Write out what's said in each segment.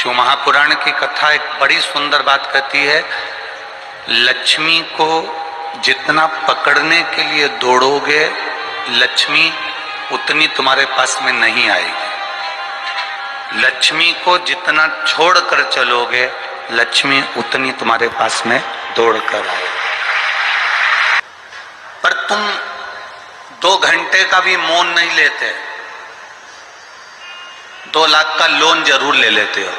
शिव महापुराण की कथा एक बड़ी सुंदर बात कहती है, लक्ष्मी को जितना पकड़ने के लिए दौड़ोगे लक्ष्मी उतनी तुम्हारे पास में नहीं आएगी। लक्ष्मी को जितना छोड़कर चलोगे लक्ष्मी उतनी तुम्हारे पास में दौड़कर आएगी। पर तुम 2 घंटे का भी मौन नहीं लेते, 2 लाख का लोन जरूर ले लेते हो।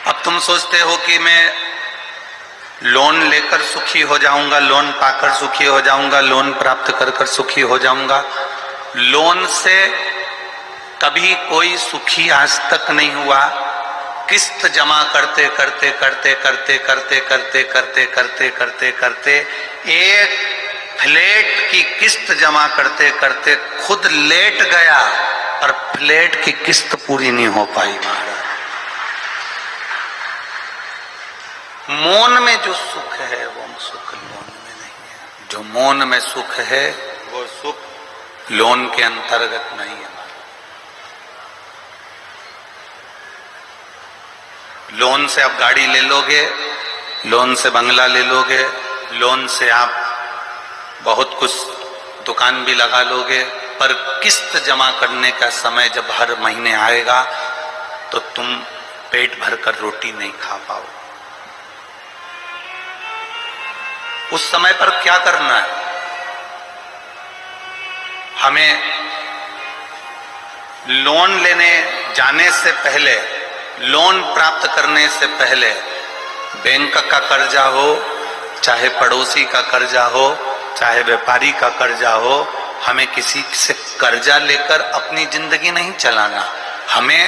अब तुम सोचते हो कि मैं लोन लेकर सुखी हो जाऊंगा, लोन पाकर सुखी हो जाऊंगा, लोन प्राप्त कर कर सुखी हो जाऊंगा। लोन से कभी कोई सुखी आज तक नहीं हुआ। किस्त जमा करते करते करते करते करते करते करते करते करते करते एक फ्लैट की किस्त जमा करते करते खुद लेट गया और फ्लैट की किस्त पूरी नहीं हो पाई। महाराज, मौन में जो सुख है वो सुख लोन में नहीं है। जो मौन में सुख है वो सुख लोन के अंतर्गत नहीं है। लोन से आप गाड़ी ले लोगे, लोन से बंगला ले लोगे, लोन से आप बहुत कुछ दुकान भी लगा लोगे, पर किस्त जमा करने का समय जब हर महीने आएगा तो तुम पेट भरकर रोटी नहीं खा पाओ। उस समय पर क्या करना है? हमें लोन लेने जाने से पहले, लोन प्राप्त करने से पहले बैंक का कर्जा हो, चाहे पड़ोसी का कर्जा हो, चाहे व्यापारी का कर्जा हो, हमें किसी से कर्जा लेकर अपनी जिंदगी नहीं चलाना। हमें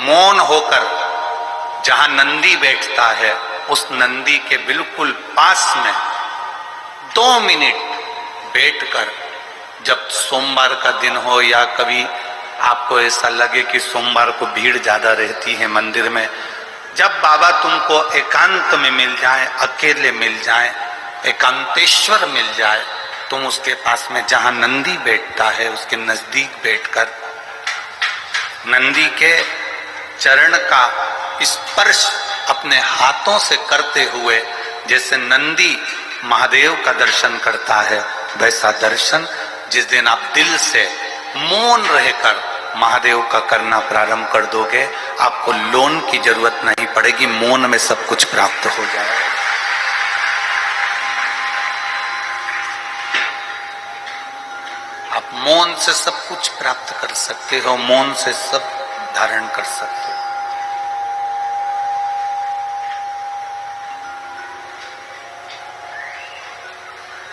मौन होकर जहां नंदी बैठता है उस नंदी के बिल्कुल पास में 2 मिनट बैठकर, जब सोमवार का दिन हो या कभी आपको ऐसा लगे कि सोमवार को भीड़ ज्यादा रहती है मंदिर में, जब बाबा तुमको एकांत में मिल जाए, अकेले मिल जाए, एकांतेश्वर मिल जाए, तुम उसके पास में जहां नंदी बैठता है उसके नजदीक बैठकर नंदी के चरण का स्पर्श अपने हाथों से करते हुए, जैसे नंदी महादेव का दर्शन करता है वैसा दर्शन जिस दिन आप दिल से मौन रहकर महादेव का करना प्रारंभ कर दोगे, आपको लोन की जरूरत नहीं पड़ेगी, मौन में सब कुछ प्राप्त हो जाएगा। आप मौन से सब कुछ प्राप्त कर सकते हो, मौन से सब धारण कर सकते हो।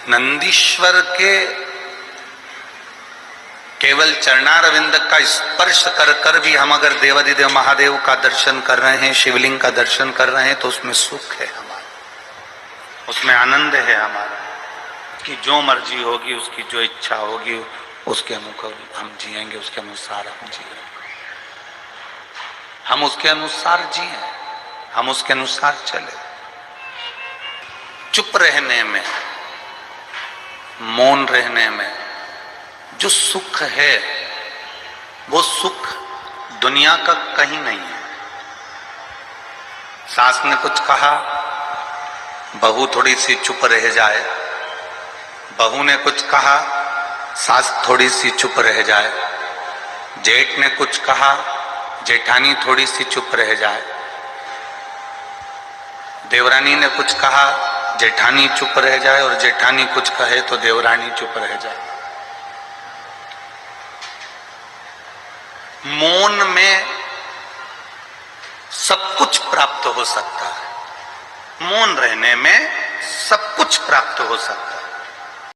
नंदीश्वर के केवल चरणारविंद का स्पर्श कर कर भी हम अगर देवाधिदेव महादेव का दर्शन कर रहे हैं, शिवलिंग का दर्शन कर रहे हैं, तो उसमें सुख है हमारा, उसमें आनंद है हमारा, कि जो मर्जी होगी, उसकी जो इच्छा होगी उसके अनुकूल हम जिएंगे, उसके अनुसार हम जिएंगे, हम उसके अनुसार जिए, हम उसके अनुसार चले। चुप रहने में, मौन रहने में जो सुख है वो सुख दुनिया का कहीं नहीं है। सास ने कुछ कहा, बहू थोड़ी सी चुप रह जाए, बहू ने कुछ कहा, सास थोड़ी सी चुप रह जाए, जेठ ने कुछ कहा, जेठानी थोड़ी सी चुप रह जाए, देवरानी ने कुछ कहा, जेठानी चुप रह जाए, और जेठानी कुछ कहे तो देवरानी चुप रह जाए। मौन में सब कुछ प्राप्त हो सकता है, मौन रहने में सब कुछ प्राप्त हो सकता है।